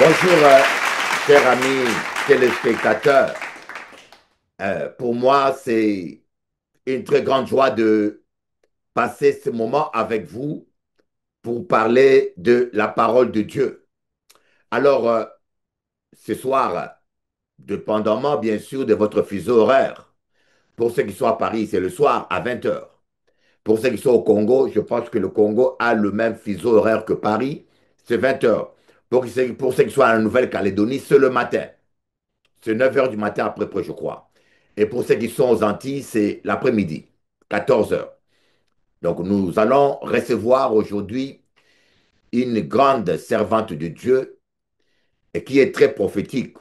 Bonjour, chers amis téléspectateurs. Pour moi, c'est une très grande joie de passer ce moment avec vous pour parler de la parole de Dieu. Alors, ce soir, dépendamment bien sûr de votre fuseau horaire, pour ceux qui sont à Paris, c'est le soir à 20 heures. Pour ceux qui sont au Congo, je pense que le Congo a le même fuseau horaire que Paris, c'est 20 heures. Pour ceux qui sont à la Nouvelle-Calédonie, c'est le matin. C'est 9 heures du matin à peu près, je crois. Et pour ceux qui sont aux Antilles, c'est l'après-midi, 14 heures. Donc nous allons recevoir aujourd'hui une grande servante de Dieu et qui est très prophétique,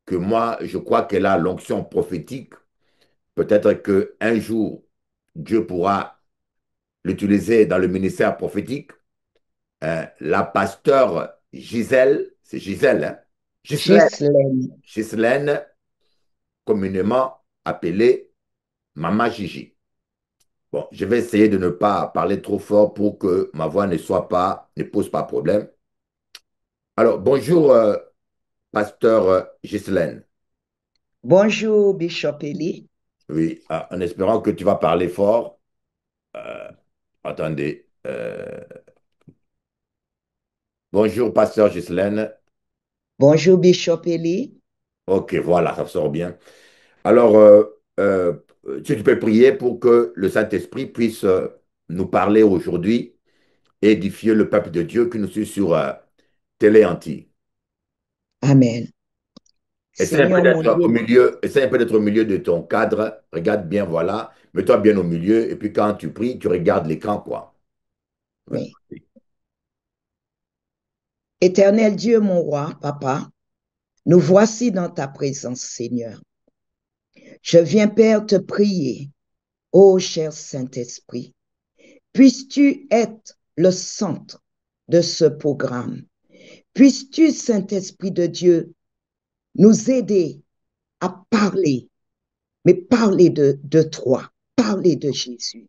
que moi, je crois qu'elle a l'onction prophétique. Peut-être qu'un jour, Dieu pourra l'utiliser dans le ministère prophétique. La pasteure Gisèle, c'est Gisèle, hein? Ghislaine, Ghislaine. Ghislaine, communément appelée Mama Gigi. Bon, je vais essayer de ne pas parler trop fort pour que ma voix ne pose pas problème. Alors, bonjour, pasteur Ghislaine. Bonjour, Bishop Eli. Oui, en espérant que tu vas parler fort. Euh, attendez. Bonjour, pasteur Ghislaine. Bonjour, Bishop Eli. Ok, voilà, ça sort bien. Alors, si tu peux prier pour que le Saint-Esprit puisse nous parler aujourd'hui et édifier le peuple de Dieu qui nous suit sur Télé Antilles. Amen. Seigneur mon Dieu, Essaie un peu d'être au milieu de ton cadre. Regarde bien, voilà. Mets-toi bien au milieu. Et puis quand tu pries, tu regardes l'écran, quoi. Ouais. oui. Éternel Dieu, mon roi, papa, nous voici dans ta présence, Seigneur. Je viens, Père, te prier, ô cher Saint-Esprit, puisses-tu être le centre de ce programme. Puisses-tu, Saint-Esprit de Dieu, nous aider à parler, mais parler de toi, parler de Jésus.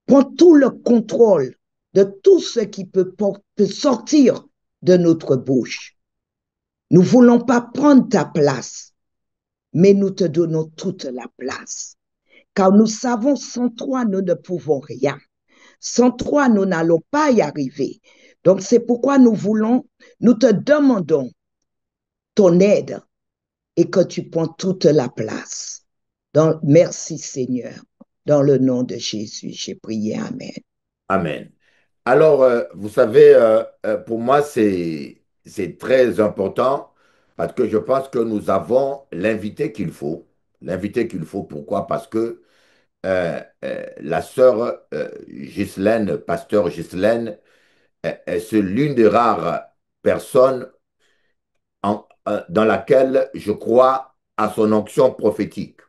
Prends tout le contrôle de tout ce qui peut sortir de notre bouche. Nous ne voulons pas prendre ta place, mais nous te donnons toute la place. Car nous savons, sans toi, nous ne pouvons rien. Sans toi, nous n'allons pas y arriver. Donc, c'est pourquoi nous te demandons ton aide et que tu prends toute la place. Donc, merci Seigneur. Dans le nom de Jésus, j'ai prié. Amen. Amen. Alors, vous savez, pour moi, c'est très important parce que je pense que nous avons l'invité qu'il faut. L'invité qu'il faut, pourquoi? Parce que la sœur Ghislaine, pasteur Ghislaine, c'est l'une des rares personnes dans laquelle je crois à son onction prophétique.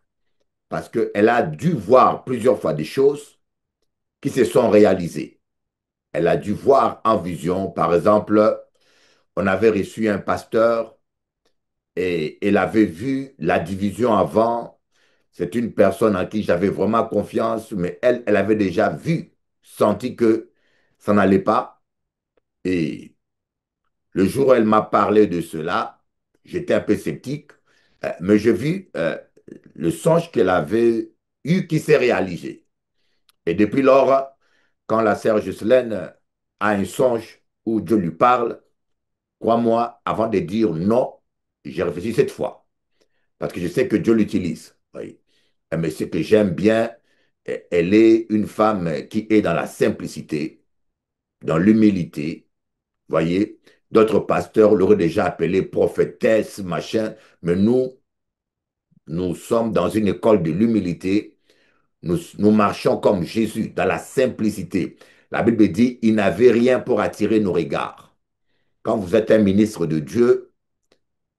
Parce qu'elle a dû voir plusieurs fois des choses qui se sont réalisées. Elle a dû voir en vision, par exemple, on avait reçu un pasteur et elle avait vu la division avant. C'est une personne en qui j'avais vraiment confiance, mais elle avait déjà vu, senti que ça n'allait pas. Et le jour où elle m'a parlé de cela, j'étais un peu sceptique, mais j'ai vu le songe qu'elle avait eu qui s'est réalisé. Et depuis lors, quand la sœur Ghislaine a un songe où Dieu lui parle, crois-moi, avant de dire non, j'ai réfléchi cette fois. Parce que je sais que Dieu l'utilise. Oui. Mais ce que j'aime bien, elle est une femme qui est dans la simplicité, dans l'humilité. Voyez, d'autres pasteurs l'auraient déjà appelée prophétesse, machin. Mais nous sommes dans une école de l'humilité. Nous marchons comme Jésus, dans la simplicité. La Bible dit, il n'avait rien pour attirer nos regards. Quand vous êtes un ministre de Dieu,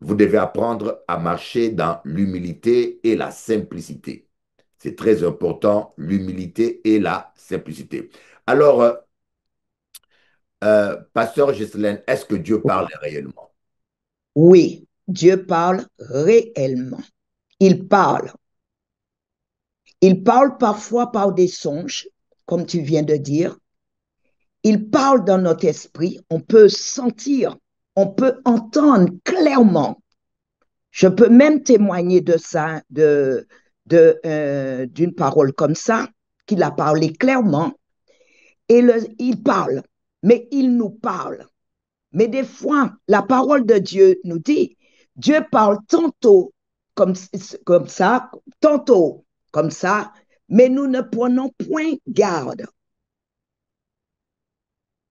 vous devez apprendre à marcher dans l'humilité et la simplicité. C'est très important, l'humilité et la simplicité. Alors, pasteur Ghislaine, est-ce que Dieu parle réellement? Oui, Dieu parle réellement. Il parle. Il parle parfois par des songes, comme tu viens de dire. Il parle dans notre esprit. On peut sentir. on peut entendre clairement. Je peux même témoigner de ça, d'une parole comme ça, qu'il a parlé clairement. Il parle, mais il nous parle. Mais des fois, la parole de Dieu nous dit, Dieu parle tantôt comme, comme ça, tantôt comme ça, mais nous ne prenons point garde.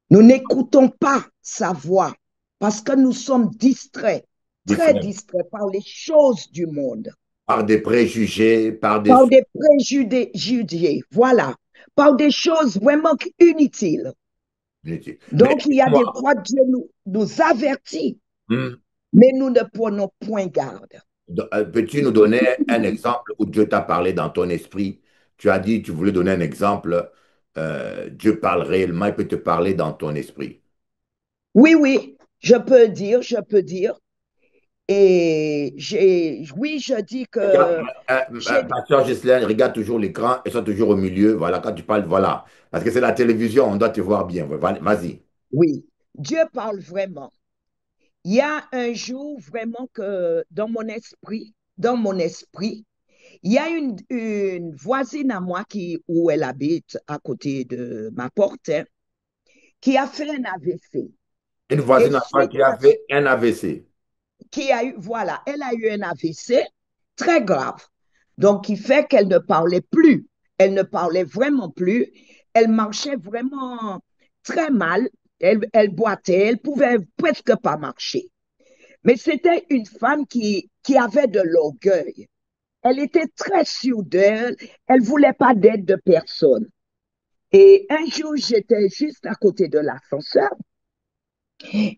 Nous n'écoutons pas sa voix parce que nous sommes distraits, très Distraits distraits par les choses du monde, par des préjugés, par des... par des préjugés, voilà, par des choses vraiment inutiles. Mais Donc, il y a des dis-moi, fois, Dieu nous avertit, hmm, mais nous ne prenons point garde. peux-tu nous donner un exemple où Dieu t'a parlé dans ton esprit? Tu as dit, tu voulais donner un exemple. Dieu parle réellement, il peut te parler dans ton esprit. Oui, oui, je peux dire. Et oui, je dis Regarde, que j'ai, Pasteur Ghislaine, regarde toujours l'écran et sois toujours au milieu. Voilà, quand tu parles, voilà. Parce que c'est la télévision, on doit te voir bien. Vas-y. oui, Dieu parle vraiment. Il y a un jour vraiment que dans mon esprit, il y a une voisine à moi où elle habite à côté de ma porte, hein, qui a fait un AVC. Une Et voisine à toi suite qui a à fait un AVC. qui a eu, voilà, elle a eu un AVC très grave. Donc, qui fait qu'elle ne parlait plus. Elle ne parlait vraiment plus. Elle marchait vraiment très mal. Elle boitait. Elle pouvait presque pas marcher. Mais c'était une femme qui avait de l'orgueil. Elle était très sûre d'elle. Elle voulait pas d'aide de personne. Et un jour, j'étais juste à côté de l'ascenseur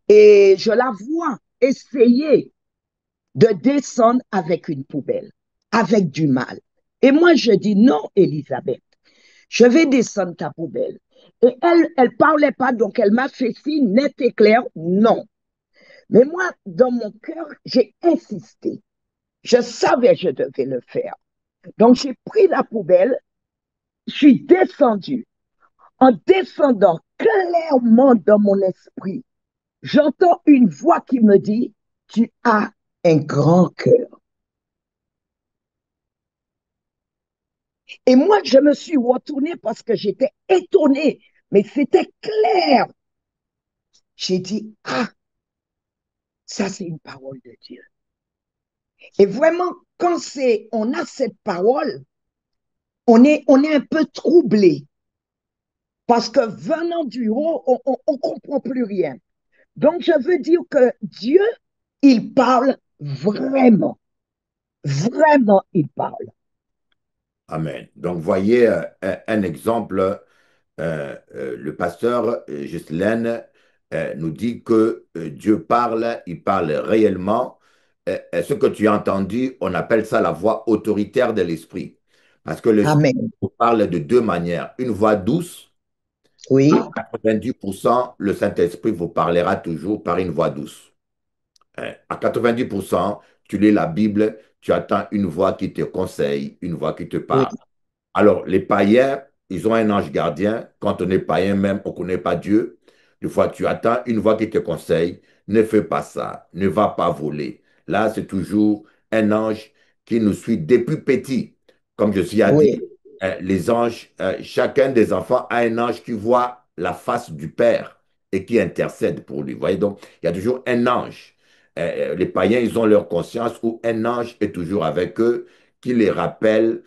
et je la vois essayer de descendre avec une poubelle, avec du mal. Et moi, je dis non, Elisabeth, je vais descendre ta poubelle. Et elle parlait pas, donc elle m'a fait signe net et clair, non. Mais moi, dans mon cœur, j'ai insisté. Je savais que je devais le faire. Donc, j'ai pris la poubelle, je suis descendue. En descendant clairement dans mon esprit, j'entends une voix qui me dit, tu as un grand cœur. Et moi, je me suis retournée parce que j'étais étonnée, mais c'était clair. J'ai dit, ah, ça c'est une parole de Dieu. Et vraiment, quand on a cette parole, on est un peu troublé parce que venant du haut, on comprend plus rien. Donc, je veux dire que Dieu, il parle vraiment, vraiment, il parle. Amen. Donc, voyez un exemple. Le pasteur Ghislaine nous dit que Dieu parle, il parle réellement. Ce que tu as entendu, on appelle ça la voix autoritaire de l'esprit. Parce que l'esprit Amen. nous parle de deux manières. Une voix douce, Oui, à 90%, le Saint-Esprit vous parlera toujours par une voix douce. À 90%, tu lis la Bible, tu attends une voix qui te conseille, une voix qui te oui, parle. Alors, les païens, ils ont un ange gardien. Quand on est païen même, on ne connaît pas Dieu. Des fois, tu attends une voix qui te conseille, ne fais pas ça, ne va pas voler. Là, c'est toujours un ange qui nous suit depuis petit. Comme je suis à oui, dit, les anges, chacun des enfants a un ange qui voit la face du Père et qui intercède pour lui. Vous voyez, donc, il y a toujours un ange. Les païens, ils ont leur conscience où un ange est toujours avec eux, qui les rappelle.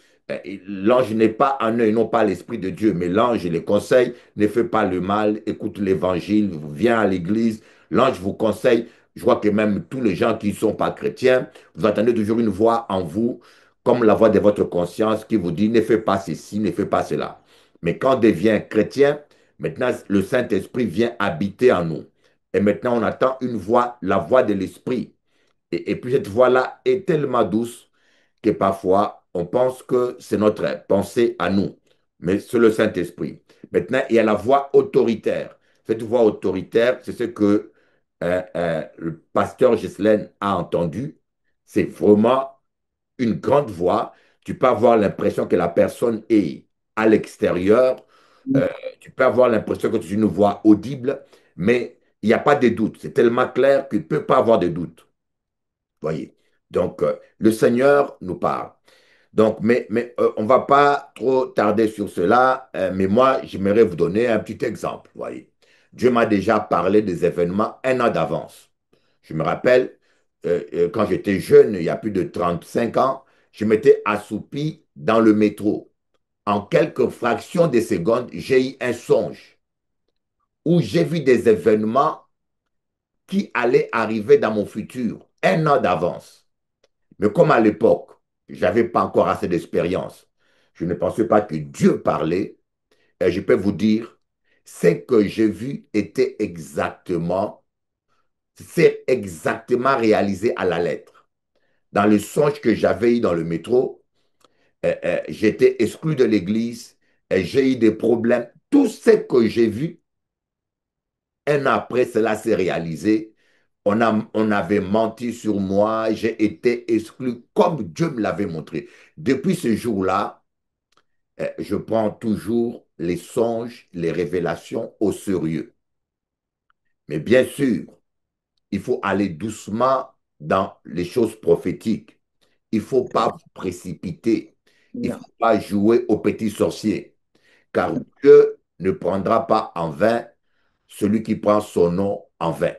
L'ange n'est pas en eux, ils n'ont pas l'Esprit de Dieu, mais l'ange les conseille, ne fais pas le mal, écoute l'Évangile, viens à l'Église. L'ange vous conseille. Je vois que même tous les gens qui ne sont pas chrétiens, vous entendez toujours une voix en vous, comme la voix de votre conscience qui vous dit, ne fais pas ceci, ne fais pas cela. Mais quand on devient chrétien, maintenant le Saint-Esprit vient habiter en nous. Et maintenant on attend une voix, la voix de l'Esprit. Et puis cette voix-là est tellement douce que parfois, on pense que c'est notre pensée à nous, mais c'est le Saint-Esprit. Maintenant, il y a la voix autoritaire. Cette voix autoritaire, c'est ce que le pasteur Ghislaine a entendu. C'est vraiment une grande voix. Tu peux avoir l'impression que la personne est à l'extérieur. Euh, Tu peux avoir l'impression que c'est une voix audible, mais Il n'y a pas de doute. C'est tellement clair qu'il ne peut pas avoir de doute. Voyez. Donc, le Seigneur nous parle. Donc, on ne va pas trop tarder sur cela, mais moi, j'aimerais vous donner un petit exemple. Voyez. Dieu m'a déjà parlé des événements un an d'avance. Je me rappelle, quand j'étais jeune, il y a plus de 35 ans, je m'étais assoupi dans le métro. En quelques fractions de secondes, j'ai eu un songe où j'ai vu des événements qui allaient arriver dans mon futur, un an d'avance. Mais comme à l'époque, je n'avais pas encore assez d'expérience, je ne pensais pas que Dieu parlait, et je peux vous dire, ce que j'ai vu était c'est exactement réalisé à la lettre. Dans le songe que j'avais eu dans le métro, j'étais exclu de l'église et j'ai eu des problèmes. Tout ce que j'ai vu, un an après, cela s'est réalisé. On avait menti sur moi, j'ai été exclu comme Dieu me l'avait montré. Depuis ce jour-là, je prends toujours les songes, les révélations au sérieux. Mais bien sûr, il faut aller doucement dans les choses prophétiques. Il ne faut pas vous précipiter. Il ne Non. faut pas jouer au petit sorcier, car Dieu ne prendra pas en vain celui qui prend son nom en vain.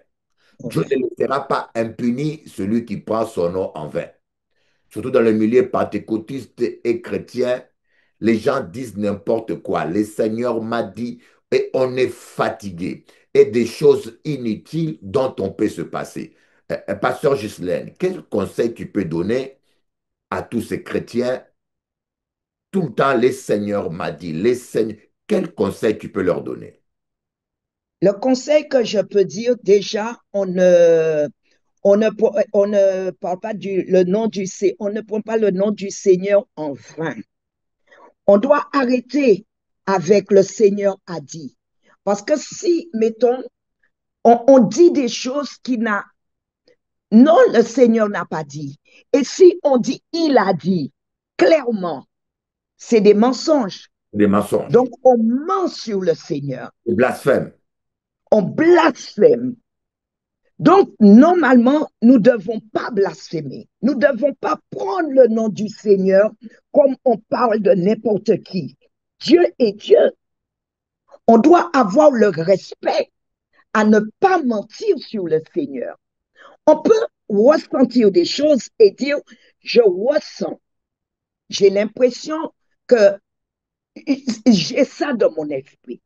Dieu Ouais. ne laissera pas impuni celui qui prend son nom en vain. Surtout dans le milieu pentecôtiste et chrétien, les gens disent n'importe quoi. Le Seigneur m'a dit, et on est fatigué. Et des choses inutiles dont on peut se passer. Pasteur Ghislaine, quel conseil tu peux donner à tous ces chrétiens? Tout le temps, le Seigneur m'a dit, les Seigneurs, quel conseil tu peux leur donner? Le conseil que je peux dire, déjà, on ne parle pas le nom on ne prend pas le nom du Seigneur en vain. On doit arrêter avec le Seigneur a dit. Parce que si, mettons, on dit des choses qui n'a, non, le Seigneur n'a pas dit. Et si on dit il a dit, clairement, c'est des mensonges. Des mensonges, Donc, on ment sur le Seigneur. des blasphèmes. On blasphème. Donc, normalement, nous ne devons pas blasphémer. Nous ne devons pas prendre le nom du Seigneur comme on parle de n'importe qui. Dieu est Dieu. On doit avoir le respect à ne pas mentir sur le Seigneur. On peut ressentir des choses et dire, je ressens, j'ai l'impression que j'ai ça dans mon esprit.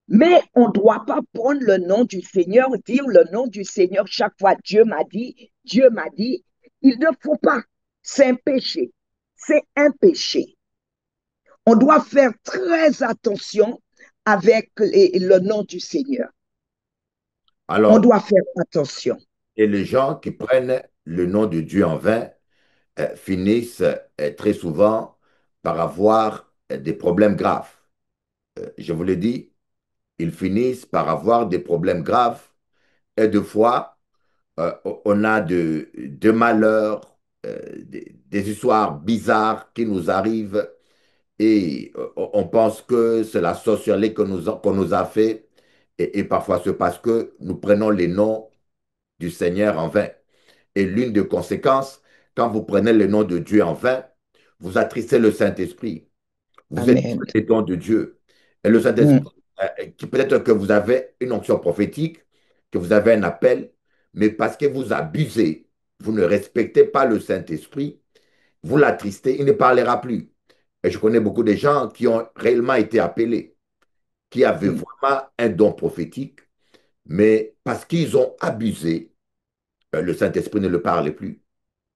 Mais on ne doit pas prendre le nom du Seigneur, dire le nom du Seigneur chaque fois Dieu m'a dit, Dieu m'a dit. Il ne faut pas. C'est un péché. C'est un péché. On doit faire très attention avec le nom du Seigneur. On Alors, doit faire attention. et les gens qui prennent le nom de Dieu en vain finissent très souvent par avoir des problèmes graves. Je vous l'ai dit, ils finissent par avoir des problèmes graves et des fois, on a de malheurs, des histoires bizarres qui nous arrivent et on pense que c'est la sorcellerie qu'on nous a fait et parfois c'est parce que nous prenons les noms du Seigneur en vain. Et l'une des conséquences, quand vous prenez le nom de Dieu en vain, vous attristez le Saint-Esprit. Vous êtes Amen. les dons de Dieu. Et le Mm, Saint-Esprit, peut-être que vous avez une onction prophétique, que vous avez un appel, mais parce que vous abusez, vous ne respectez pas le Saint-Esprit, vous l'attristez, il ne parlera plus. Et je connais beaucoup de gens qui ont réellement été appelés, qui avaient mm. vraiment un don prophétique, mais parce qu'ils ont abusé, le Saint-Esprit ne le parlait plus.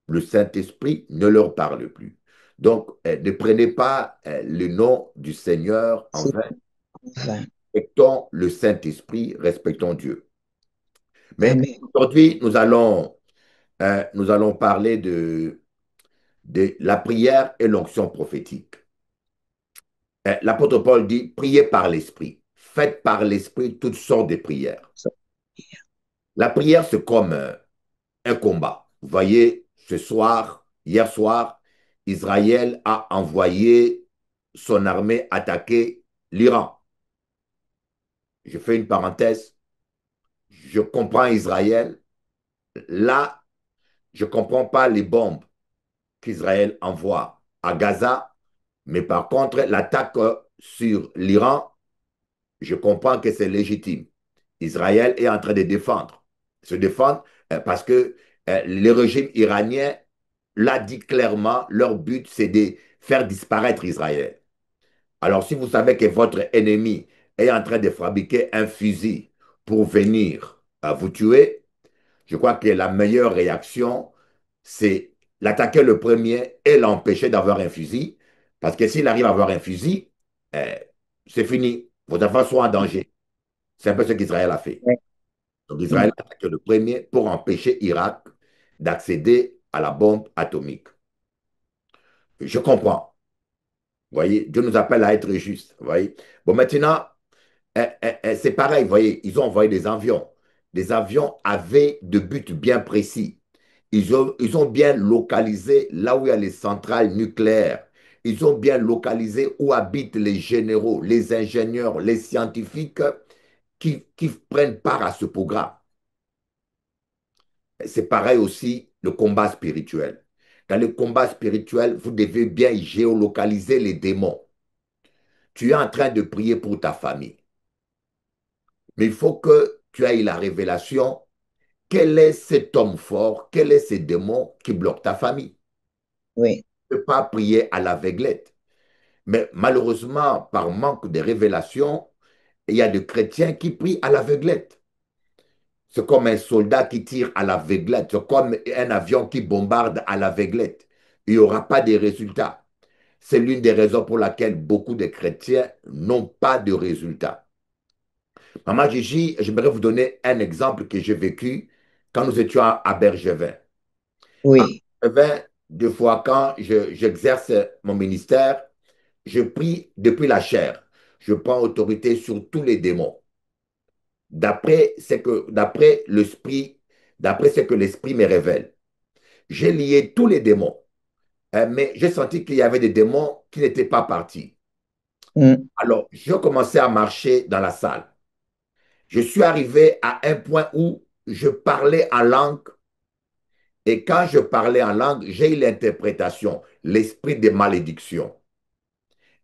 Le Saint-Esprit ne leur parle plus. Donc, ne prenez pas le nom du Seigneur en C'est vain. vain. Respectons le Saint-Esprit, respectons Dieu. Mais Amen. aujourd'hui, nous allons parler de la prière et l'onction prophétique. L'apôtre Paul dit, priez par l'Esprit. Faites par l'Esprit toutes sortes de prières. So, La prière, c'est comme un combat. Vous voyez, hier soir, Israël a envoyé son armée attaquer l'Iran. Je fais une parenthèse. je comprends Israël. Là, je ne comprends pas les bombes qu'Israël envoie à Gaza, mais par contre, l'attaque sur l'Iran, je comprends que c'est légitime. Israël est en train de défendre, se défendre parce que le régime iranien l'a dit clairement, leur but, c'est de faire disparaître Israël. Alors, si vous savez que votre ennemi est en train de fabriquer un fusil pour venir vous tuer, je crois que la meilleure réaction, c'est l'attaquer le premier et l'empêcher d'avoir un fusil. Parce que s'il arrive à avoir un fusil, euh, c'est fini. Vos enfants sont en danger. C'est un peu ce qu'Israël a fait. Ouais. Donc Israël Mm. a attaqué le premier pour empêcher Irak d'accéder à la bombe atomique. Je comprends. Vous voyez, Dieu nous appelle à être justes. Vous voyez. Bon, maintenant, c'est pareil. Vous voyez, ils ont envoyé des avions. Des avions avaient de buts bien précis. Ils ont bien localisé là où il y a les centrales nucléaires. Ils ont bien localisé où habitent les généraux, les ingénieurs, les scientifiques qui prennent part à ce programme. C'est pareil aussi le combat spirituel. Dans le combat spirituel, vous devez bien géolocaliser les démons. Tu es en train de prier pour ta famille, mais il faut que tu aies la révélation. Quel est cet homme fort? Quel est ce démon qui bloque ta famille? Oui, Tu ne peux pas prier à l'aveuglette. Mais malheureusement, par manque de révélation, il y a des chrétiens qui prient à l'aveuglette. C'est comme un soldat qui tire à l'aveuglette. C'est comme un avion qui bombarde à l'aveuglette. Il n'y aura pas de résultats. C'est l'une des raisons pour laquelle beaucoup de chrétiens n'ont pas de résultats. Maman Gigi, j'aimerais vous donner un exemple que j'ai vécu quand nous étions à Bergevin. À oui. Bergevin, deux fois quand j'exerce mon ministère, je prie depuis la chair. Je prends autorité sur tous les démons. D'après l'esprit, d'après ce que l'esprit me révèle. J'ai lié tous les démons, mais j'ai senti qu'il y avait des démons qui n'étaient pas partis. Mm. Alors, je commençais à marcher dans la salle. Je suis arrivé à un point où je parlais en langue et quand je parlais en langue, j'ai eu l'interprétation, l'esprit de malédiction.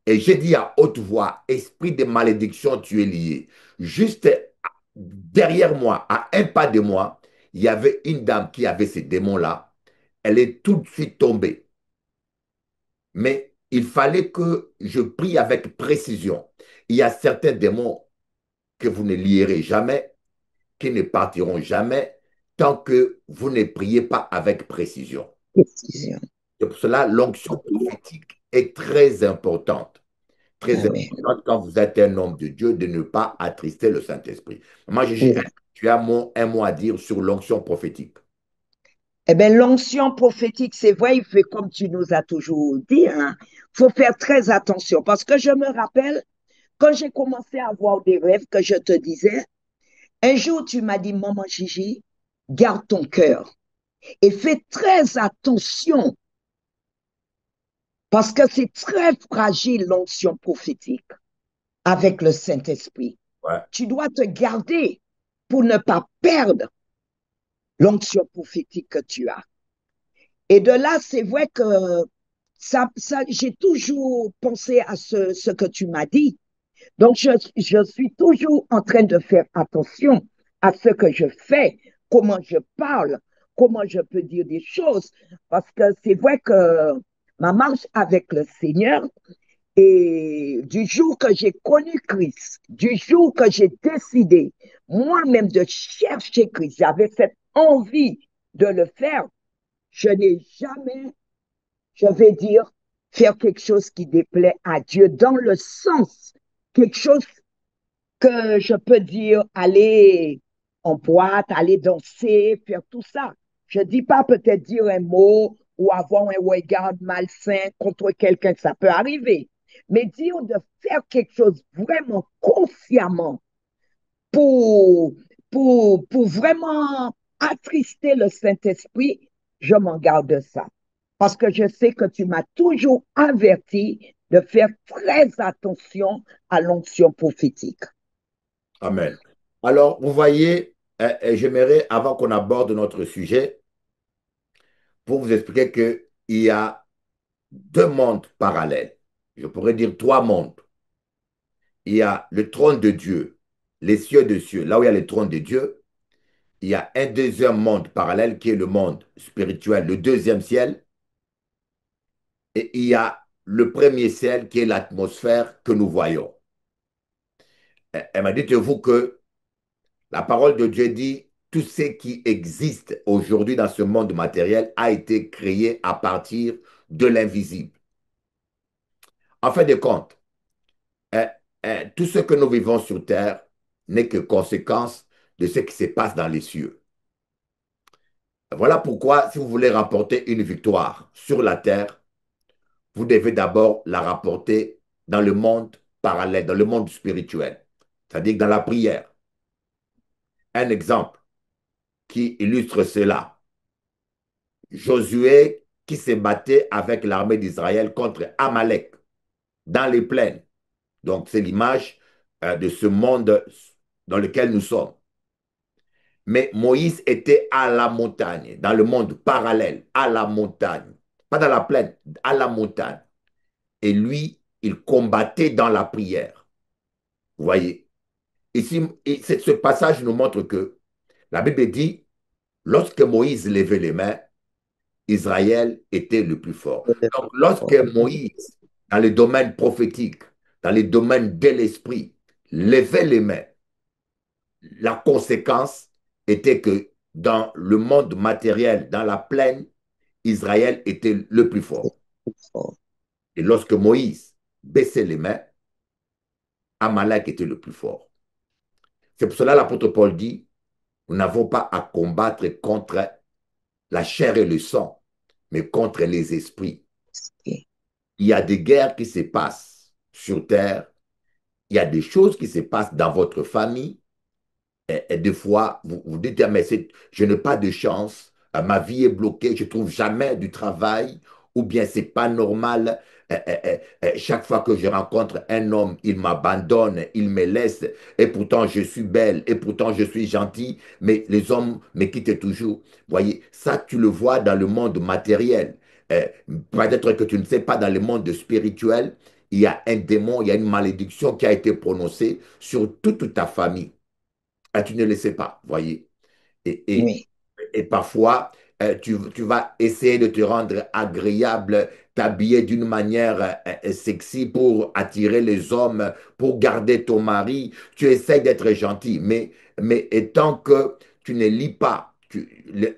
Et j'ai dit à haute voix, esprit de malédiction, tu es lié. Juste derrière moi, à un pas de moi, il y avait une dame qui avait ces démons-là. Elle est tout de suite tombée. Mais il fallait que je prie avec précision. Il y a certains démons que vous ne lierez jamais, qui ne partiront jamais, tant que vous ne priez pas avec précision. Précision. C'est pour cela l'onction prophétique est très importante. Très Ah oui. importante quand vous êtes un homme de Dieu de ne pas attrister le Saint-Esprit. Moi, Oui. tu as un mot à dire sur l'onction prophétique. Eh bien, l'onction prophétique, c'est vrai, il fait comme tu nous as toujours dit, hein. Faut faire très attention parce que je me rappelle quand j'ai commencé à avoir des rêves que je te disais, un jour tu m'as dit, Maman Gigi, garde ton cœur et fais très attention parce que c'est très fragile l'onction prophétique avec le Saint-Esprit. Ouais. Tu dois te garder pour ne pas perdre l'onction prophétique que tu as. Et de là, c'est vrai que j'ai toujours pensé à ce que tu m'as dit. Donc, je suis toujours en train de faire attention à ce que je fais, comment je parle, comment je peux dire des choses. Parce que c'est vrai que ma marche avec le Seigneur, et du jour que j'ai connu Christ, du jour que j'ai décidé moi-même de chercher Christ, j'avais cette envie de le faire, je n'ai jamais, je vais dire, faire quelque chose qui déplaît à Dieu dans le sens, quelque chose que je peux dire aller en boîte, aller danser, faire tout ça. Je ne dis pas peut-être dire un mot ou avoir un regard malsain contre quelqu'un, ça peut arriver. Mais dire de faire quelque chose vraiment consciemment pour, pour vraiment attrister le Saint-Esprit, je m'en garde de ça. Parce que je sais que tu m'as toujours averti de faire très attention à l'onction prophétique. Amen. Alors, vous voyez, j'aimerais, avant qu'on aborde notre sujet, pour vous expliquer qu'il y a deux mondes parallèles. Je pourrais dire trois mondes. Il y a le trône de Dieu, les cieux de cieux, là où il y a le trône de Dieu. Il y a un deuxième monde parallèle qui est le monde spirituel, le deuxième ciel. Et il y a le premier ciel qui est l'atmosphère que nous voyons. Elle m'a dit, vous que la parole de Dieu dit, tout ce qui existe aujourd'hui dans ce monde matériel a été créé à partir de l'invisible. En fin de compte, euh, tout ce que nous vivons sur Terre n'est que conséquence de ce qui se passe dans les cieux. Voilà pourquoi, si vous voulez rapporter une victoire sur la Terre, vous devez d'abord la rapporter dans le monde parallèle, dans le monde spirituel, c'est-à-dire dans la prière. Un exemple qui illustre cela, Josué qui se battait avec l'armée d'Israël contre Amalek dans les plaines. Donc c'est l'image de ce monde dans lequel nous sommes. Mais Moïse était à la montagne, dans le monde parallèle, à la montagne. Pas dans la plaine, à la montagne. Et lui, il combattait dans la prière. Vous voyez? Ici, ce passage nous montre que la Bible dit, lorsque Moïse levait les mains, Israël était le plus fort. Donc, lorsque Moïse, dans les domaines prophétiques, dans les domaines de l'esprit, levait les mains, la conséquence était que dans le monde matériel, dans la plaine, Israël était le plus fort. Et lorsque Moïse baissait les mains, Amalek était le plus fort. C'est pour cela que l'apôtre Paul dit, nous n'avons pas à combattre contre la chair et le sang, mais contre les esprits. Il y a des guerres qui se passent sur terre, il y a des choses qui se passent dans votre famille, et des fois, vous dites, ah, mais je n'ai pas de chance, ma vie est bloquée, je ne trouve jamais du travail, ou bien c'est pas normal. Chaque fois que je rencontre un homme, il m'abandonne, il me laisse, et pourtant je suis belle, et pourtant je suis gentille, mais les hommes me quittent toujours. Vous voyez, ça, tu le vois dans le monde matériel. Euh, Peut-être que tu ne sais pas, dans le monde spirituel, il y a un démon, il y a une malédiction qui a été prononcée sur toute ta famille. Ah, tu ne le sais pas, voyez. Et, et, Oui, et parfois, tu vas essayer de te rendre agréable, t'habiller d'une manière sexy pour attirer les hommes, pour garder ton mari. Tu essaies d'être gentil, mais tant que tu ne lis pas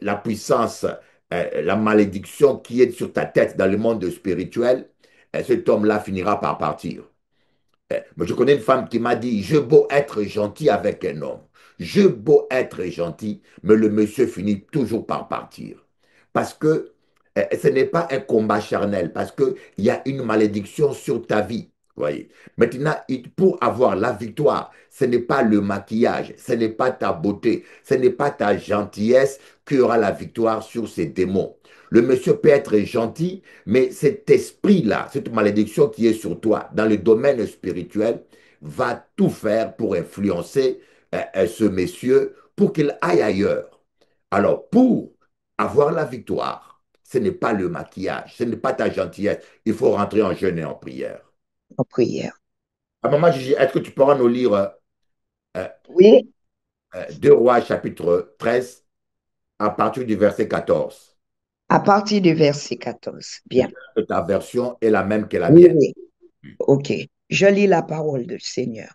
la puissance, la malédiction qui est sur ta tête dans le monde spirituel, cet homme-là finira par partir. Mais je connais une femme qui m'a dit, je beau être gentil avec un homme, je beau être gentil, mais le monsieur finit toujours par partir. Parce que ce n'est pas un combat charnel, parce qu'il y a une malédiction sur ta vie. Voyez. Maintenant, pour avoir la victoire, ce n'est pas le maquillage, ce n'est pas ta beauté, ce n'est pas ta gentillesse qui aura la victoire sur ces démons. Le monsieur peut être gentil, mais cet esprit-là, cette malédiction qui est sur toi dans le domaine spirituel, va tout faire pour influencer ce monsieur pour qu'il aille ailleurs. Alors, pour avoir la victoire, ce n'est pas le maquillage, ce n'est pas ta gentillesse. Il faut rentrer en jeûne et en prière. en prière. À maman Gigi, est-ce que tu pourras nous lire euh, Oui, 2 Rois chapitre 13 à partir du verset 14? à partir du verset 14. Bien. J'espère que ta version est la même que la Oui, mienne. oui. OK. Je lis la parole du Seigneur.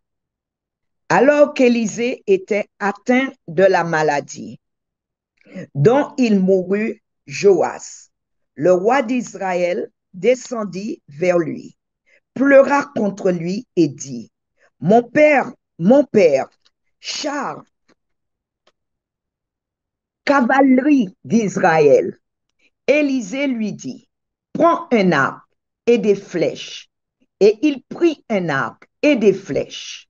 Alors qu'Élisée était atteint de la maladie, dont il mourut, Joas, le roi d'Israël, descendit vers lui, pleura contre lui et dit, mon père, char, cavalerie d'Israël. Élisée lui dit, prends un arc et des flèches. Et il prit un arc et des flèches.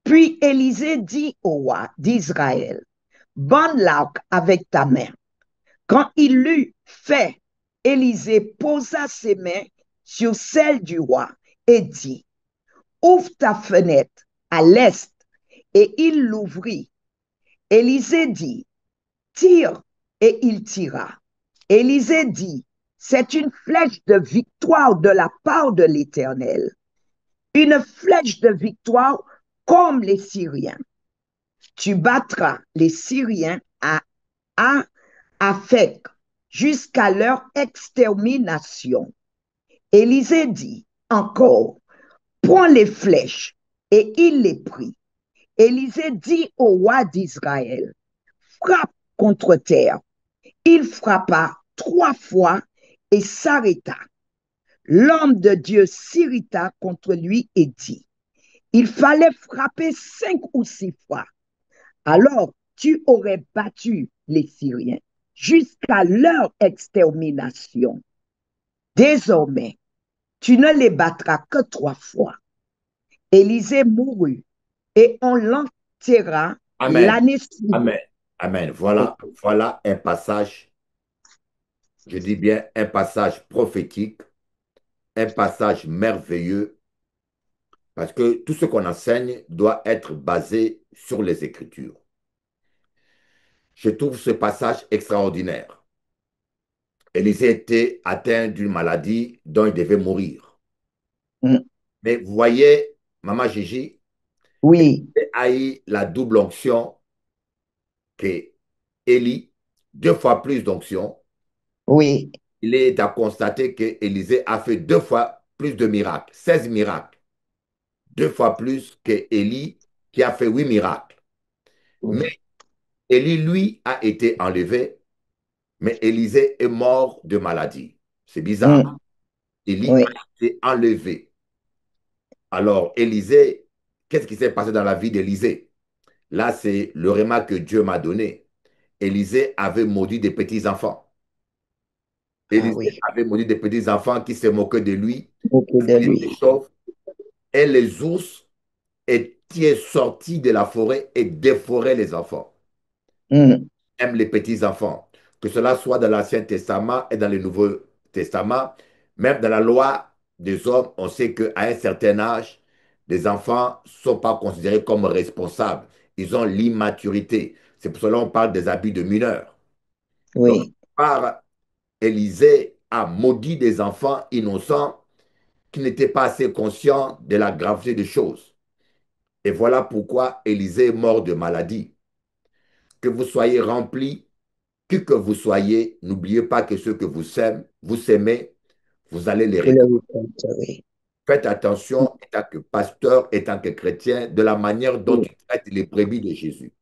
Puis Élisée dit au roi d'Israël, bande l'arc avec ta main. Quand il l'eut fait, Élisée posa ses mains sur celles du roi et dit, ouvre ta fenêtre à l'est. Et il l'ouvrit. Élisée dit, tire, et il tira. Élisée dit, c'est une flèche de victoire de la part de l'Éternel, une flèche de victoire comme les Syriens. Tu battras les Syriens à Aphek jusqu'à leur extermination. Élisée dit encore, prends les flèches, et il les prit. Élisée dit au roi d'Israël, frappe contre terre. Il frappa 3 fois et s'arrêta. L'homme de Dieu s'irrita contre lui et dit, il fallait frapper 5 ou 6 fois. Alors tu aurais battu les Syriens jusqu'à leur extermination. Désormais, tu ne les battras que 3 fois. Élisée mourut et on l'enterra Amen. l'année suivante. Amen. Amen. Voilà un passage, je dis bien un passage prophétique, un passage merveilleux, parce que tout ce qu'on enseigne doit être basé sur les Écritures. Je trouve ce passage extraordinaire. Élisée était atteint d'une maladie dont il devait mourir. Mm. Mais vous voyez, Maman Gigi Oui, a eu la double onction que Élie, 2 fois plus d'onction. oui, Il est à constater que Élisée a fait 2 fois plus de miracles, 16 miracles, 2 fois plus que Élie qui a fait 8 miracles. Mais oui. Élie, lui, a été enlevé, mais Élisée est mort de maladie. C'est bizarre. Mm. Élie a Oui, été enlevé. Alors, Élisée, qu'est-ce qui s'est passé dans la vie d'Élisée? Là, c'est le réma que Dieu m'a donné. Élisée avait maudit des petits-enfants. ah Élisée oui, avait maudit des petits-enfants qui se moquaient de lui, beaucoup de qui étaient lui. chauves, et les ours étaient sortis de la forêt et dévoraient les enfants. Mm. Aime les petits-enfants. Que cela soit dans l'Ancien Testament et dans le Nouveau Testament, même dans la loi des hommes, on sait qu'à un certain âge, les enfants ne sont pas considérés comme responsables. Ils ont l'immaturité. C'est pour cela qu'on parle des abus de mineurs. Donc, Oui, par Élisée a maudit des enfants innocents qui n'étaient pas assez conscients de la gravité des choses. Et voilà pourquoi Élisée est mort de maladie. Que vous soyez remplis, qui que vous soyez, n'oubliez pas que ceux que vous s'aimez, vous allez les vous le récolter. rencontrerez. Faites attention, en tant que pasteur, en tant que chrétien, de la manière dont Oui, tu traites les brebis de Jésus.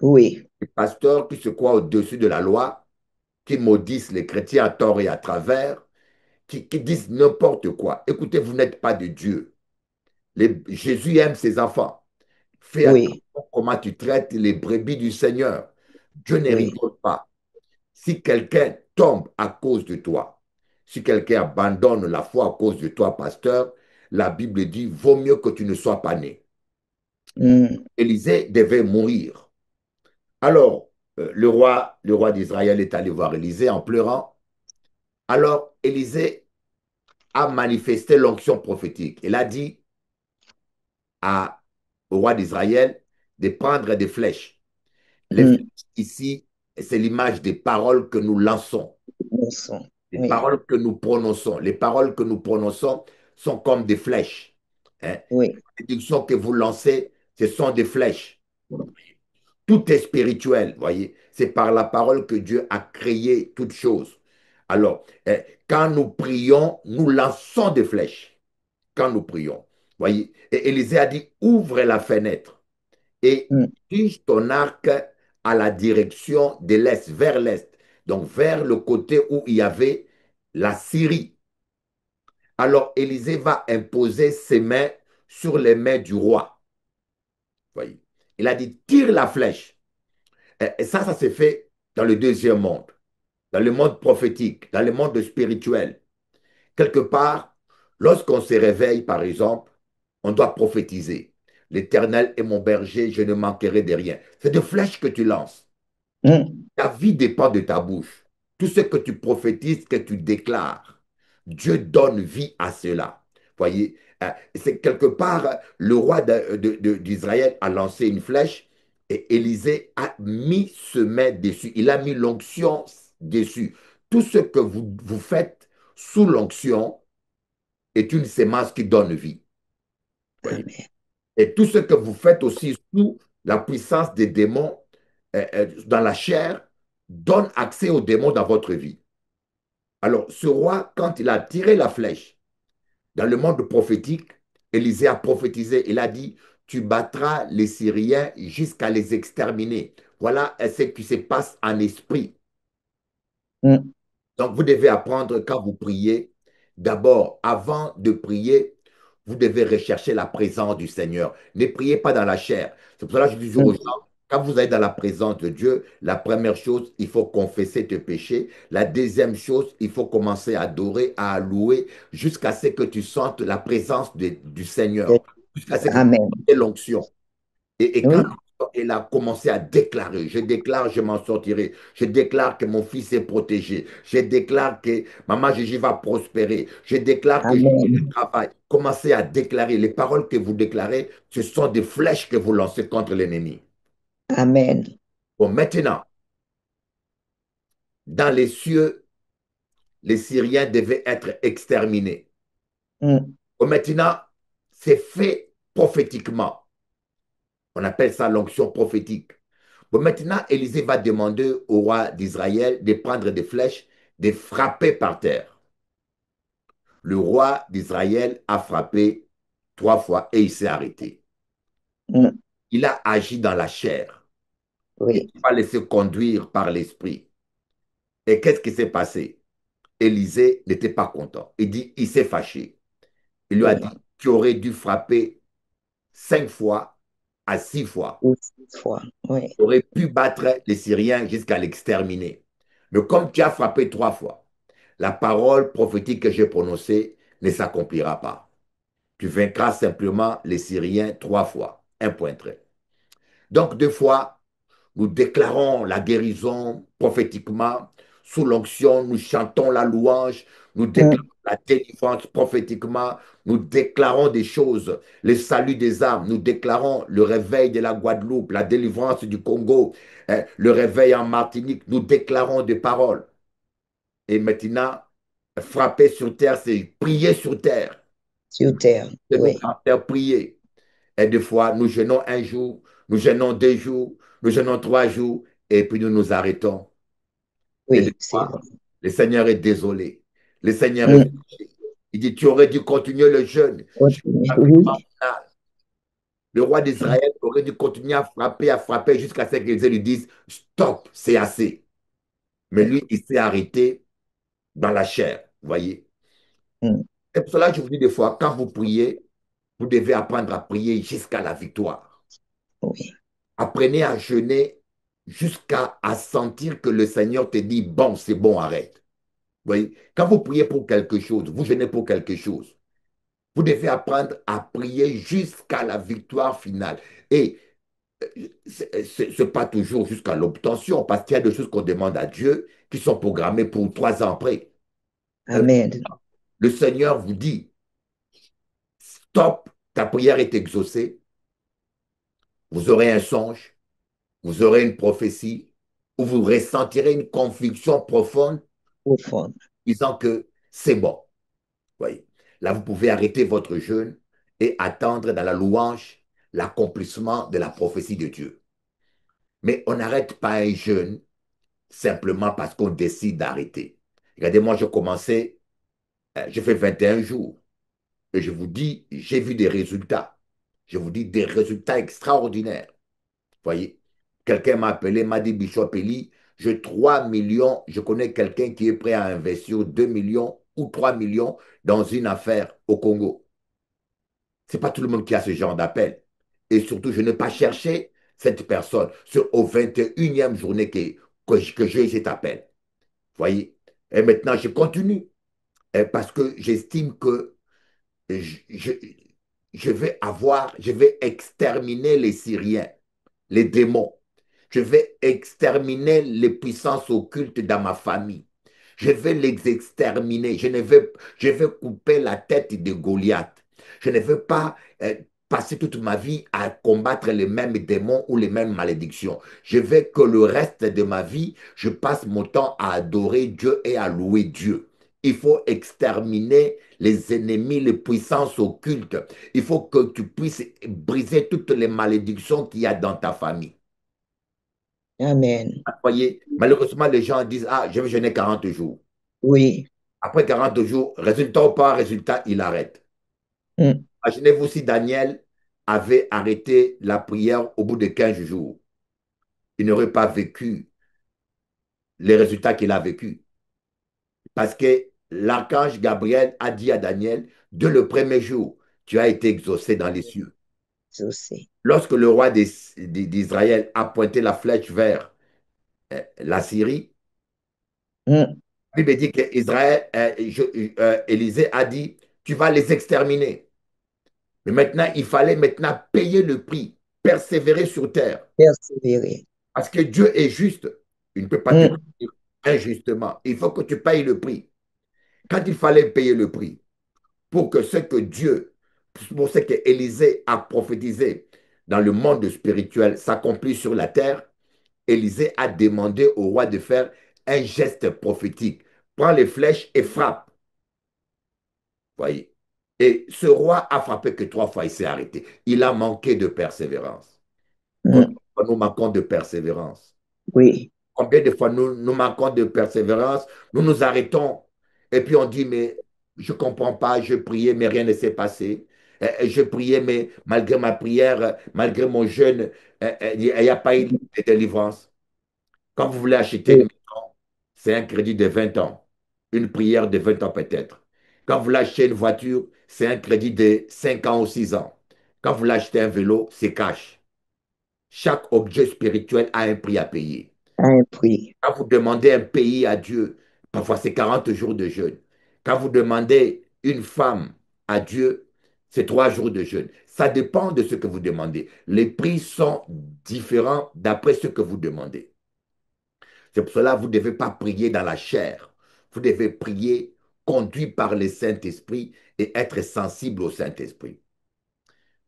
oui, Les pasteurs qui se croient au-dessus de la loi, qui maudissent les chrétiens à tort et à travers, qui disent n'importe quoi. Écoutez, vous n'êtes pas de Dieu. Jésus aime ses enfants. Fais oui, attention comment tu traites les brebis du Seigneur. Dieu ne oui. rigole pas. Si quelqu'un tombe à cause de toi, si quelqu'un abandonne la foi à cause de toi, pasteur, la Bible dit, vaut mieux que tu ne sois pas né. Mm. Élisée devait mourir. Alors, le roi d'Israël est allé voir Élisée en pleurant. Alors, Élisée a manifesté l'onction prophétique. Il a dit au roi d'Israël de prendre des flèches. Les flèches Mm. ici, c'est l'image des paroles que nous lançons. Bon sang. Les Oui, paroles que nous prononçons. Les paroles que nous prononçons sont comme des flèches. Hein. oui, Les prédictions que vous lancez, ce sont des flèches. Tout est spirituel, voyez. C'est par la parole que Dieu a créé toutes choses. Alors, quand nous prions, nous lançons des flèches. Quand nous prions, voyez. Et Élisée a dit, ouvre la fenêtre et mm. dirige ton arc à la direction de l'est, vers l'est. Donc, vers le côté où il y avait la Syrie. Alors Élisée va imposer ses mains sur les mains du roi. Voyez. Il a dit, tire la flèche. Et ça s'est fait dans le deuxième monde, dans le monde prophétique, dans le monde spirituel. Quelque part, lorsqu'on se réveille, par exemple, on doit prophétiser. L'Éternel est mon berger, je ne manquerai de rien. C'est des flèches que tu lances. Mm. Ta vie dépend de ta bouche. Tout ce que tu prophétises, que tu déclares, Dieu donne vie à cela. Voyez, c'est quelque part, le roi d'Israël a lancé une flèche. Et Élisée a mis ce main dessus. Il a mis l'onction dessus. Tout ce que vous faites sous l'onction est une sémence qui donne vie. Voyez. Amen. Et tout ce que vous faites aussi sous la puissance des démons dans la chair donne accès aux démons dans votre vie. Alors, ce roi, quand il a tiré la flèche dans le monde prophétique, Élisée a prophétisé. Il a dit, tu battras les Syriens jusqu'à les exterminer. Voilà ce qui se passe en esprit. Mm, Donc, vous devez apprendre quand vous priez, d'abord, avant de prier, vous devez rechercher la présence du Seigneur. Ne priez pas dans la chair. C'est pour cela que je dis toujours aux gens, mm, quand vous êtes dans la présence de Dieu, la première chose, il faut confesser tes péchés. La deuxième chose, il faut commencer à adorer, à louer, jusqu'à ce que tu sentes la présence du de- Seigneur, jusqu'à ce que tu Amen. aies l'onction. Et quand Oui. elle a commencé à déclarer, je déclare, je m'en sortirai. Je déclare que mon fils est protégé. Je déclare que maman Gigi va prospérer. Je déclare que j'ai du Amen. travail. Commencez à déclarer. Les paroles que vous déclarez, ce sont des flèches que vous lancez contre l'ennemi. Amen. Bon, maintenant, dans les cieux, les Syriens devaient être exterminés. Mm, Bon, maintenant, c'est fait prophétiquement. On appelle ça l'onction prophétique. Bon, maintenant, Élisée va demander au roi d'Israël de prendre des flèches, de frapper par terre. Le roi d'Israël a frappé 3 fois et il s'est arrêté. mm, Il a agi dans la chair. Il Oui. n'a pas laissé conduire par l'esprit. Et qu'est-ce qui s'est passé? Élisée n'était pas content. Il dit, il s'est fâché. Il lui a dit, Oui. tu aurais dû frapper 5 fois à 6 fois. Ou 6 fois. Oui. Tu aurais pu battre les Syriens jusqu'à l'exterminer. Mais comme tu as frappé 3 fois, la parole prophétique que j'ai prononcée ne s'accomplira pas. Tu vaincras simplement les Syriens 3 fois. Un point trait. Donc, 2 fois, nous déclarons la guérison prophétiquement. Sous l'onction, nous chantons la louange. Nous déclarons Mm, la délivrance prophétiquement. Nous déclarons des choses. Le salut des âmes. Nous déclarons le réveil de la Guadeloupe, la délivrance du Congo, le réveil en Martinique. Nous déclarons des paroles. Et maintenant, frapper sur terre, c'est prier sur terre. Sur terre. C'est nous Oui. grand faire prier. Et des fois, nous jeûnons un jour, nous jeûnons 2 jours, nous jeûnons 3 jours, et puis nous nous arrêtons. Et des Oui, c'est fois, vrai. le Seigneur est désolé. Le Seigneur est Mm, fâché. Il dit, tu aurais dû continuer le jeûne continue. jusqu'à victoire Oui. finale. Le roi Mm, d'Israël aurait dû continuer à frapper jusqu'à ce qu'ils lui disent, stop, c'est assez. Mais lui, il s'est arrêté dans la chair, vous voyez. mm, C'est pour cela que je vous dis des fois, quand vous priez, vous devez apprendre à prier jusqu'à la victoire. Oui. Apprenez à jeûner jusqu'à sentir que le Seigneur te dit, bon, c'est bon, arrête. Vous voyez, quand vous priez pour quelque chose, vous jeûnez pour quelque chose, vous devez apprendre à prier jusqu'à la victoire finale. Et ce n'est pas toujours jusqu'à l'obtention, parce qu'il y a des choses qu'on demande à Dieu qui sont programmées pour 3 ans après. Euh, Amen. Le Seigneur vous dit, stop, ta prière est exaucée, vous aurez un songe, vous aurez une prophétie, ou vous ressentirez une conviction profonde Profonde. disant que c'est bon. Voyez. Là, vous pouvez arrêter votre jeûne et attendre dans la louange l'accomplissement de la prophétie de Dieu. Mais on n'arrête pas un jeûne simplement parce qu'on décide d'arrêter. Regardez, moi, j'ai fait 21 jours et je vous dis, j'ai vu des résultats. Je vous dis des résultats extraordinaires. Voyez, quelqu'un m'a appelé, m'a dit, Bishop Eli, j'ai 3 millions, je connais quelqu'un qui est prêt à investir 2 millions ou 3 millions dans une affaire au Congo. Ce n'est pas tout le monde qui a ce genre d'appel. Et surtout, je n'ai pas cherché cette personne au 21e journée que j'ai cet appel. Voyez. Et maintenant, je continue parce que j'estime que je, je, je vais exterminer les Syriens, les démons. Je vais exterminer les puissances occultes dans ma famille. Je vais les exterminer. Je vais couper la tête de Goliath. Je ne veux pas passer toute ma vie à combattre les mêmes démons ou les mêmes malédictions. Je veux que le reste de ma vie, je passe mon temps à adorer Dieu et à louer Dieu. Il faut exterminer les ennemis, les puissances occultes. Il faut que tu puisses briser toutes les malédictions qu'il y a dans ta famille. Amen. Vous voyez, malheureusement, les gens disent, ah, je vais jeûner 40 jours. Oui. Après 40 jours, résultat ou pas résultat, il arrête. Mm. Imaginez-vous si Daniel avait arrêté la prière au bout de 15 jours. Il n'aurait pas vécu les résultats qu'il a vécu. Parce que l'archange Gabriel a dit à Daniel, dès le premier jour, tu as été exaucé dans les cieux. Je sais. Lorsque le roi d'Israël a pointé la flèche vers la Syrie, Mm. la Bible dit qu'Israël, Élisée a dit, tu vas les exterminer. Mais maintenant, il fallait maintenant payer le prix, persévérer sur terre. Persévérer. Parce que Dieu est juste. Il ne peut pas te Mm. punir injustement. Il faut que tu payes le prix. Quand il fallait payer le prix pour que ce que Dieu, pour ce que Élisée a prophétisé dans le monde spirituel s'accomplisse sur la terre, Élisée a demandé au roi de faire un geste prophétique. Prends les flèches et frappe. Voyez. Et ce roi a frappé que 3 fois, il s'est arrêté. Il a manqué de persévérance. Combien Mm. de fois nous manquons de persévérance? Oui. Combien de fois nous manquons de persévérance, nous nous arrêtons et puis on dit, mais je ne comprends pas, je priais, mais rien ne s'est passé. Je priais, mais malgré ma prière, malgré mon jeûne, il n'y a pas eu de délivrance. Quand vous voulez acheter une Oui. maison, c'est un crédit de 20 ans, une prière de 20 ans peut-être. Quand vous voulez acheter une voiture, c'est un crédit de 5 ans ou 6 ans. Quand vous voulez acheter un vélo, c'est cash. Chaque objet spirituel a un prix à payer. Un prix. Quand vous demandez un pays à Dieu, parfois c'est 40 jours de jeûne. Quand vous demandez une femme à Dieu, c'est 3 jours de jeûne. Ça dépend de ce que vous demandez. Les prix sont différents d'après ce que vous demandez. C'est pour cela que vous ne devez pas prier dans la chair. Vous devez prier conduit par le Saint-Esprit et être sensible au Saint-Esprit.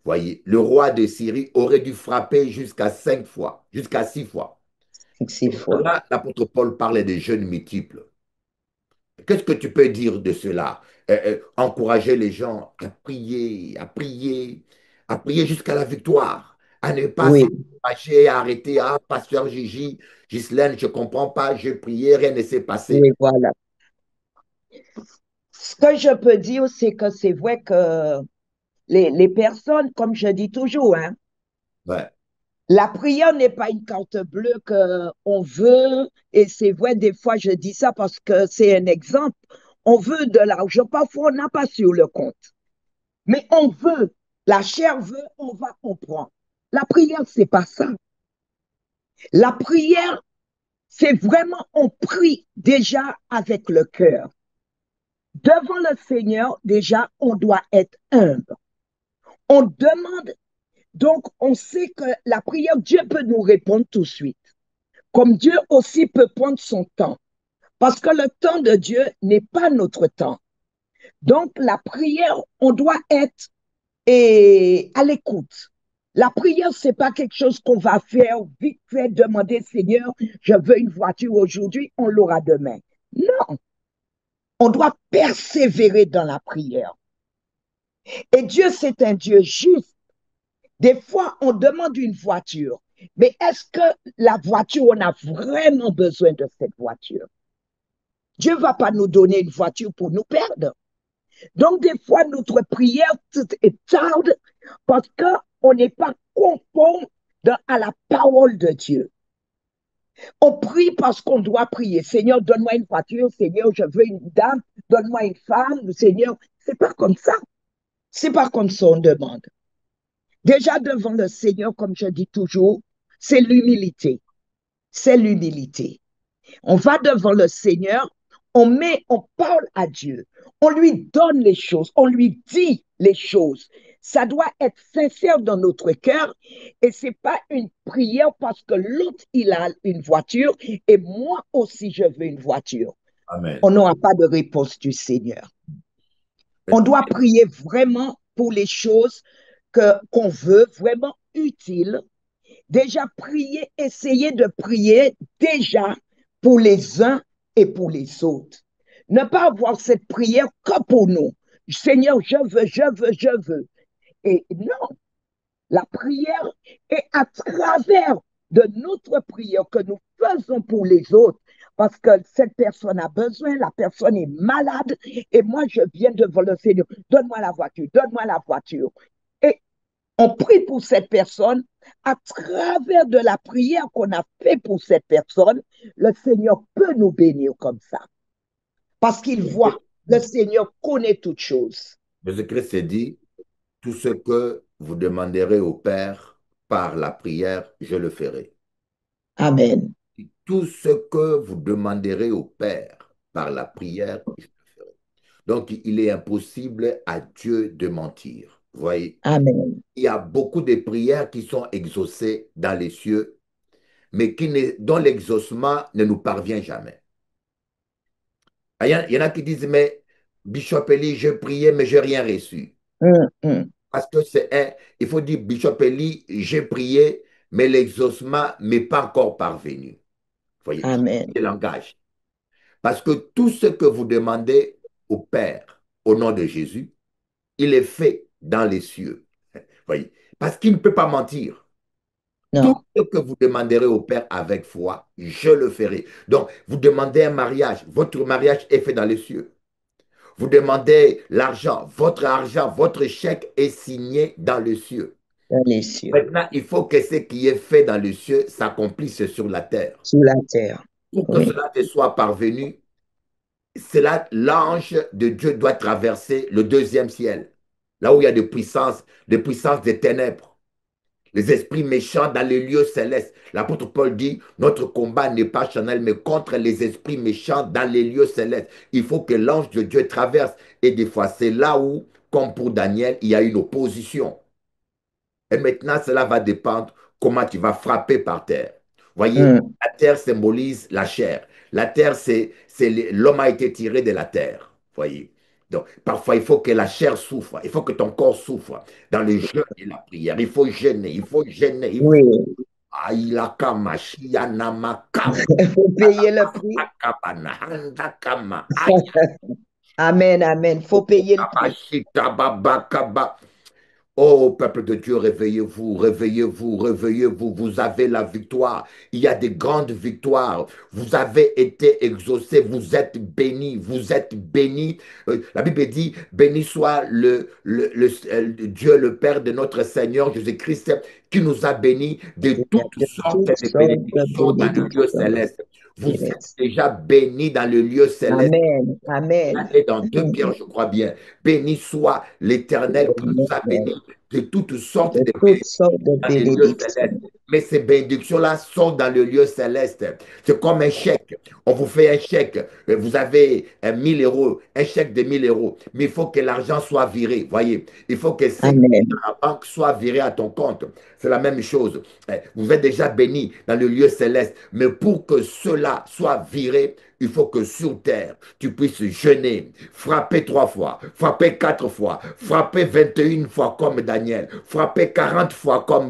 Voyez, le roi de Syrie aurait dû frapper jusqu'à 5 fois, jusqu'à 6 fois. Six fois. Là, l'apôtre Paul parlait de jeûnes multiples. Qu'est-ce que tu peux dire de cela? Encourager les gens à prier, à prier, à prier jusqu'à la victoire, à ne pas Oui. s'encourager, à arrêter. Ah, pasteur Gigi, Ghislaine, je ne comprends pas, j'ai prié, rien ne s'est passé. Oui, voilà. Ce que je peux dire, c'est que c'est vrai que les personnes, comme je dis toujours, hein, Ouais, la prière n'est pas une carte bleue que on veut, et c'est vrai, des fois je dis ça parce que c'est un exemple. On veut de l'argent, parfois on n'a pas sur le compte, mais on veut, la chair veut, on va, on prend. La prière, c'est pas ça. La prière, c'est vraiment, on prie déjà avec le cœur. Devant le Seigneur, déjà, on doit être humble. On demande, donc on sait que la prière, Dieu peut nous répondre tout de suite. Comme Dieu aussi peut prendre son temps. Parce que le temps de Dieu n'est pas notre temps. Donc, la prière, on doit être à l'écoute. La prière, c'est pas quelque chose qu'on va faire vite fait, demander, Seigneur, je veux une voiture aujourd'hui, on l'aura demain. Non, on doit persévérer dans la prière. Et Dieu, c'est un Dieu juste. Des fois, on demande une voiture, mais est-ce que la voiture, on a vraiment besoin de cette voiture? Dieu ne va pas nous donner une voiture pour nous perdre. Donc, des fois, notre prière est tarde parce qu'on n'est pas conforme à la parole de Dieu. On prie parce qu'on doit prier. Seigneur, donne-moi une voiture. Seigneur, je veux une dame. Donne-moi une femme. Seigneur, c'est pas comme ça. C'est pas comme ça on demande. Déjà devant le Seigneur, comme je dis toujours, c'est l'humilité. C'est l'humilité. On va devant le Seigneur, on parle à Dieu, on lui donne les choses, on lui dit les choses. Ça doit être sincère dans notre cœur et c'est pas une prière parce que l'autre, il a une voiture et moi aussi, je veux une voiture. amen. On n'aura pas de réponse du Seigneur. On doit prier vraiment pour les choses qu'on veut vraiment utile, déjà prier, essayer de prier déjà pour les uns et pour les autres. Ne pas avoir cette prière que pour nous. Seigneur, je veux, je veux, je veux. Et non, la prière est à travers de notre prière que nous faisons pour les autres. Parce que cette personne a besoin, la personne est malade, et moi je viens devant le Seigneur. Donne-moi la voiture, donne-moi la voiture. Et on prie pour cette personne. À travers de la prière qu'on a fait pour cette personne, le Seigneur peut nous bénir comme ça. Parce qu'il voit, le Seigneur connaît toutes choses. Jésus-Christ s'est dit, tout ce que vous demanderez au Père par la prière, je le ferai. Amen. Tout ce que vous demanderez au Père par la prière, je le ferai. Donc, il est impossible à Dieu de mentir. Vous voyez, Amen. il y a beaucoup de prières qui sont exaucées dans les cieux, mais dont l'exaucement ne nous parvient jamais. Il y en a qui disent, mais Bishop Eli, je priais, mais je n'ai rien reçu. Mm. Parce que il faut dire, Bishop Eli, j'ai prié, mais l'exaucement n'est pas encore parvenu. Vous voyez, Amen. c'est le langage. Parce que tout ce que vous demandez au Père, au nom de Jésus, il est fait dans les cieux. Vous voyez, parce qu'il ne peut pas mentir. Tout Non. ce que vous demanderez au Père avec foi, je le ferai. Donc, vous demandez un mariage, votre mariage est fait dans les cieux. Vous demandez l'argent, votre chèque est signé dans les cieux. Dans les cieux, Maintenant, il faut que ce qui est fait dans les cieux s'accomplisse sur la terre. sous la terre. Pour que Oui. cela te soit parvenu, c'est là l'ange de Dieu doit traverser le deuxième ciel, là où il y a des puissances des ténèbres, les esprits méchants dans les lieux célestes. L'apôtre Paul dit, notre combat n'est pas charnel, mais contre les esprits méchants dans les lieux célestes. Il faut que l'ange de Dieu traverse. Et des fois, c'est là où, comme pour Daniel, il y a une opposition. Et maintenant, cela va dépendre comment tu vas frapper par terre. Voyez, Mm. la terre symbolise la chair. La terre, l'homme a été tiré de la terre. Voyez. Donc, parfois, il faut que la chair souffre. Il faut que ton corps souffre dans le jeûne et la prière. Il faut gêner, il faut gêner, il faut. Oui. Aïlakama, shianamakam, Il faut payer le prix. akabana, handakama, aïe, Amen, amen. Il faut payer le prix. kabashita, oh, peuple de Dieu, réveillez-vous, réveillez-vous, réveillez-vous. Vous avez la victoire. Il y a des grandes victoires. Vous avez été exaucés. Vous êtes bénis. Vous êtes bénis. La Bible dit, béni soit Dieu, le Père de notre Seigneur Jésus-Christ, qui nous a bénis de toutes De sortes toutes de sortes de bénédictions dans le lieu bénédictions. céleste. Vous êtes déjà bénis dans le lieu céleste. Amen, amen. Et dans 2 Pierre, je crois bien, béni soit l'Éternel qui nous a bénis de toutes sortes De de toutes sortes de dans les lieux célestes. bénédictions. Mais ces bénédictions-là sont dans le lieu céleste. C'est comme un chèque. On vous fait un chèque. Vous avez 1000 euros, un chèque de 1000 euros. Mais il faut que l'argent soit viré. Voyez, il faut que ce qui est Amen. dans la banque soit viré à ton compte. C'est la même chose. Vous êtes déjà béni dans le lieu céleste. Mais pour que cela soit viré, il faut que sur terre, tu puisses jeûner, frapper 3 fois, frapper 4 fois, frapper 21 fois comme Daniel, frapper 40 fois comme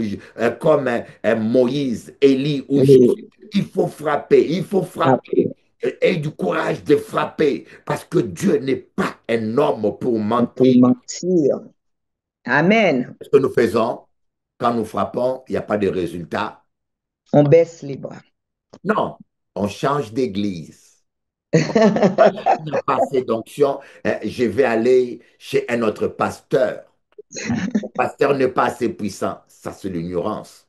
Moïse, Élie ou Oui. Jésus. Il faut frapper. Après, Aie du courage de frapper parce que Dieu n'est pas un homme pour pour mentir. mentir. Amen. Ce que nous faisons, quand nous frappons, il n'y a pas de résultat. On baisse les bras. Non, on change d'église. Il n'y a pas assez d'onction, je vais aller chez un autre pasteur. Le pasteur n'est pas assez puissant. Ça, c'est l'ignorance.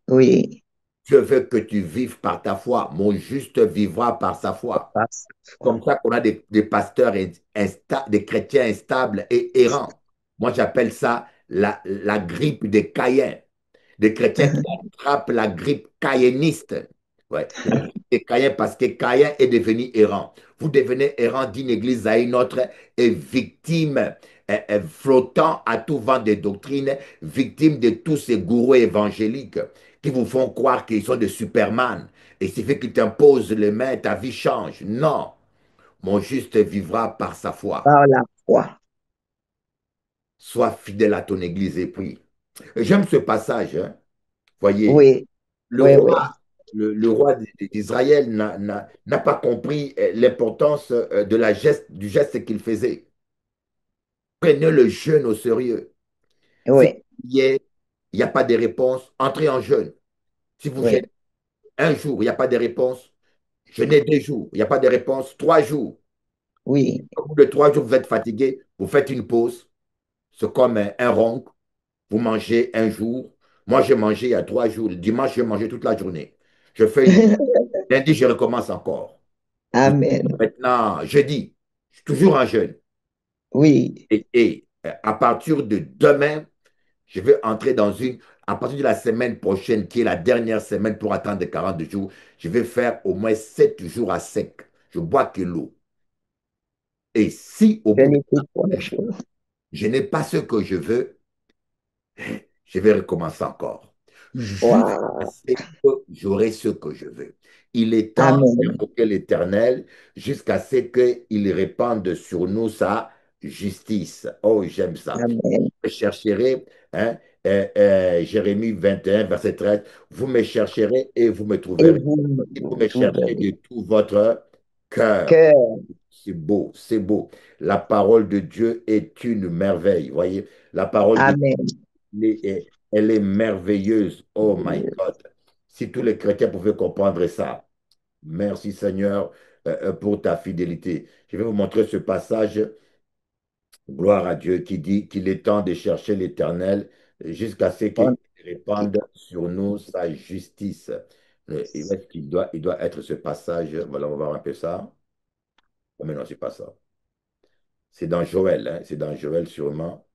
Oui. Dieu veut que tu vives par ta foi. Mon juste vivra par sa foi. Passe. Comme ça qu'on a des pasteurs, des chrétiens instables et errants. Moi, j'appelle ça la grippe des Caïens. Des chrétiens qui attrapent la grippe caïniste. Ouais, la grippe des Caïens parce que Caïn est devenu errant. Vous devenez errant d'une église à une autre et victime, flottant à tout vent des doctrines, victime de tous ces gourous évangéliques qui vous font croire qu'ils sont des Superman. Et il suffit qu'ils t'imposent les mains, ta vie change. Non, mon juste vivra par sa foi. Par la foi. Sois fidèle à ton église et prie. J'aime ce passage, hein. Voyez, Oui, le oui, roi, oui, le roi d'Israël n'a pas compris l'importance de du geste qu'il faisait. Prenez le jeûne au sérieux. Si oui, il n'y a pas de réponse, entrez en jeûne. Si vous oui, jeûnez un jour, il n'y a pas de réponse, jeûnez 2 jours, il n'y a pas de réponse, 3 jours. oui. Au bout de 3 jours, vous êtes fatigué, vous faites une pause. C'est comme un ronc. Vous mangez un jour. Moi, j'ai mangé il y a 3 jours. Le dimanche, j'ai mangé toute la journée. Je fais une... Lundi, je recommence encore. Amen. Maintenant, jeudi, je suis toujours en jeûne. Oui, Et à partir de demain, je vais entrer dans une... À partir de la semaine prochaine, qui est la dernière semaine pour attendre 40 jours, je vais faire au moins 7 jours à sec. Je bois que l'eau. Et si au je bout de n'ai plus la point de semaine, jour. je n'ai pas ce que je veux, je vais recommencer encore. Jusqu'à Wow. ce que j'aurai ce que je veux. Il est temps Amen. d'invoquer l'Éternel jusqu'à ce qu'il répande sur nous sa justice. Oh, j'aime ça. Amen. Je chercherai, hein, Jérémie 21, verset 13, vous me chercherez et vous me Et trouverez. vous, Et vous me vous chercherez verrez de tout votre cœur. que, C'est beau, c'est beau. La parole de Dieu est une merveille. Voyez, la parole de Amen. elle est merveilleuse. Oh my God. Si tous les chrétiens pouvaient comprendre ça. Merci Seigneur pour ta fidélité. Je vais vous montrer ce passage, gloire à Dieu, qui dit qu'il est temps de chercher l'Éternel jusqu'à ce qu'il On- répande sur nous sa justice. Est-ce il doit être ce passage? Voilà, on va voir un peu ça. Oh, mais non, c'est pas ça. C'est dans Joël, hein. C'est dans Joël sûrement.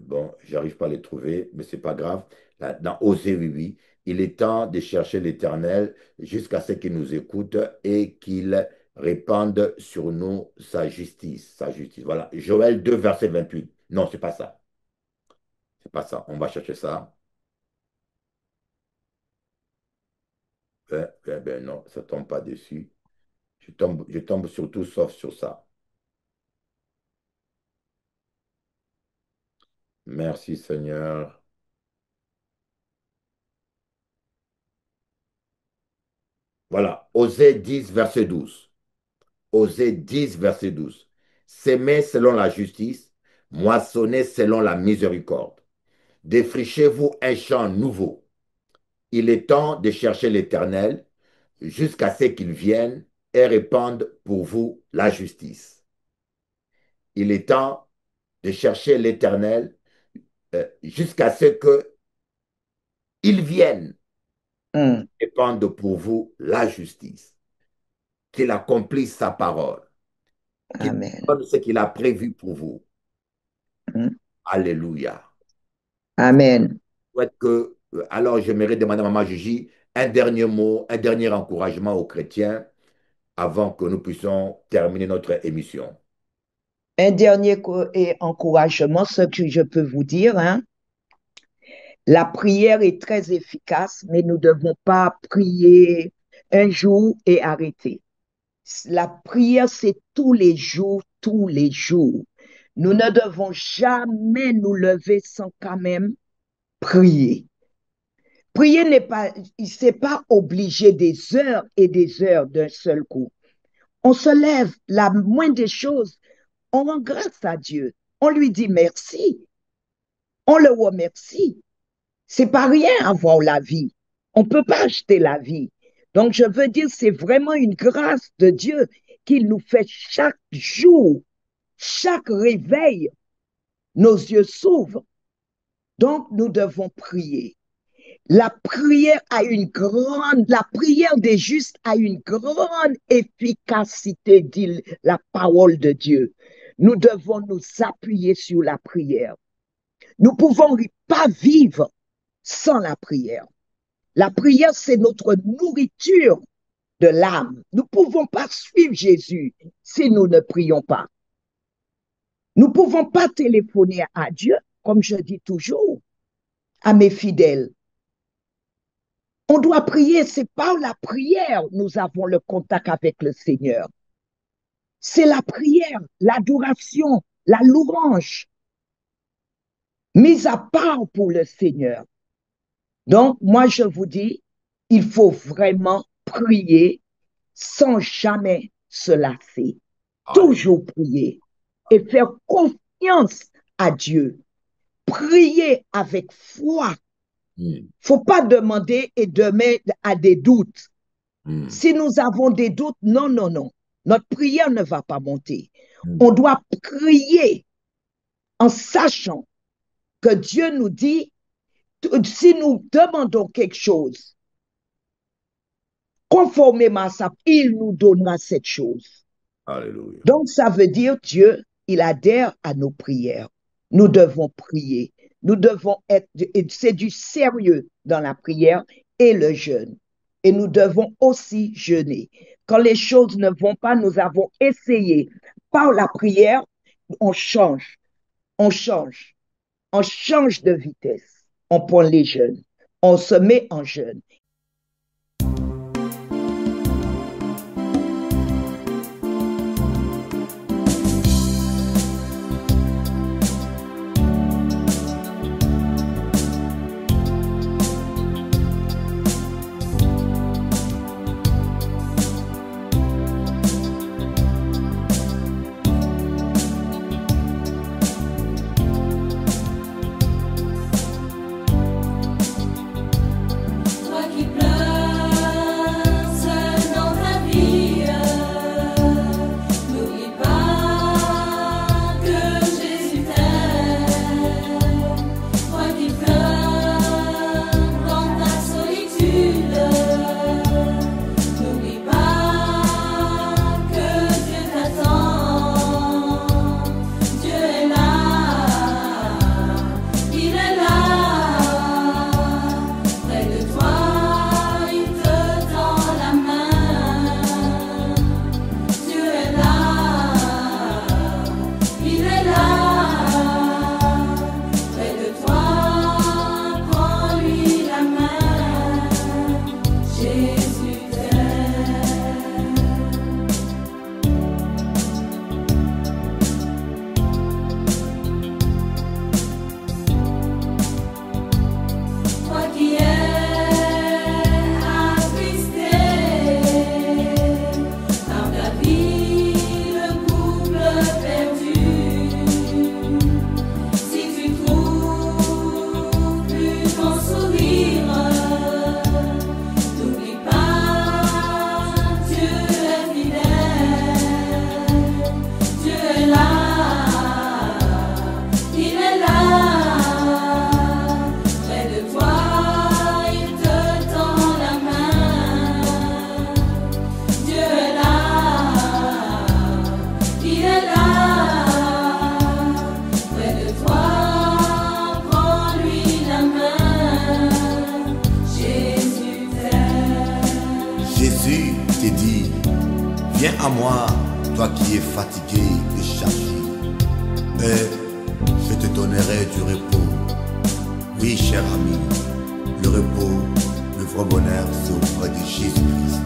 Bon, j'arrive pas à les trouver, mais c'est pas grave. Là, dans Osée, oui, oui, il est temps de chercher l'Éternel jusqu'à ce qu'il nous écoute et qu'il répande sur nous sa justice. Sa justice. Voilà. Joël 2 verset 28. Non, c'est pas ça. C'est pas ça. On va chercher ça. Ben non, ça tombe pas dessus. Je tombe sur tout sauf sur ça. Merci Seigneur. Voilà. Osée 10 verset 12. Osée 10, verset 12. S'aimer selon la justice, moissonner selon la miséricorde. Défrichez-vous un champ nouveau. Il est temps de chercher l'Éternel jusqu'à ce qu'il vienne et répande pour vous la justice. Il est temps de chercher l'Éternel jusqu'à ce qu'il vienne Mm. et répande pour vous la justice. Qu'il accomplisse sa parole, qu'il Amen. donne ce qu'il a prévu pour vous. Mm. Alléluia. Amen. Souhaite que, alors j'aimerais demander à Maman Gigi un dernier mot, un dernier encouragement aux chrétiens avant que nous puissions terminer notre émission. Un dernier encouragement, ce que je peux vous dire, hein, la prière est très efficace, mais nous ne devons pas prier un jour et arrêter. La prière, c'est tous les jours, tous les jours. Nous ne devons jamais nous lever sans quand même prier. Prier n'est pas, c'est pas obligé des heures et des heures d'un seul coup. On se lève, la moindre des choses, on rend grâce à Dieu. On lui dit merci. On le remercie. C'est pas rien avoir la vie. On peut pas acheter la vie. Donc, je veux dire, c'est vraiment une grâce de Dieu qu'il nous fait chaque jour, chaque réveil, nos yeux s'ouvrent. Donc, nous devons prier. La prière des justes a une grande efficacité, dit la parole de Dieu. Nous devons nous appuyer sur la prière. Nous ne pouvons pas vivre sans la prière. La prière, c'est notre nourriture de l'âme. Nous ne pouvons pas suivre Jésus si nous ne prions pas. Nous ne pouvons pas téléphoner à Dieu, comme je dis toujours à mes fidèles. On doit prier, c'est par la prière nous avons le contact avec le Seigneur. C'est la prière, l'adoration, la louange. mis à part pour le Seigneur. Donc, moi, je vous dis, il faut vraiment prier sans jamais se lasser. Alléluia. Toujours prier et faire confiance à Dieu. Prier avec foi. Mm, Faut pas demander et demander à des doutes. mm, Si nous avons des doutes, non, non, non. Notre prière ne va pas monter. On mm. doit prier en sachant que Dieu nous dit, si nous demandons quelque chose, conformément à ça, il nous donnera cette chose. Alléluia. Donc, ça veut dire Dieu, il adhère à nos prières. Nous devons prier. Nous devons être, c'est du sérieux dans la prière et le jeûne. Et nous devons aussi jeûner. Quand les choses ne vont pas, nous avons essayé par la prière, on change, on change, on change de vitesse. On prend les jeûnes, on se met en jeûne. Toi qui pleures seul dans ta vie, n'oublie pas que Jésus t'aime. Toi qui pleures dans ta solitude, n'oublie pas que Dieu t'attend. Dieu est là, il est là. Près de toi, il te tend la main. Dieu est là, il est là. Près de toi, prends-lui la main. Jésus t'aime. Toi qui es attristé par ta vie, le couple perdu, si tu trouves plus ton sourire, n'oublie pas, Dieu est fidèle, Dieu est là, il est là. Près de toi, il te tend la main. Dieu est là, il est là. Près de toi, prends-lui la main. Jésus t'aime. Jésus te dit, viens à moi, toi qui es fatigué et chargé, et je te donnerai du repos. Oui, cher ami, le repos, le vrai bonheur, c'est auprès de Jésus-Christ.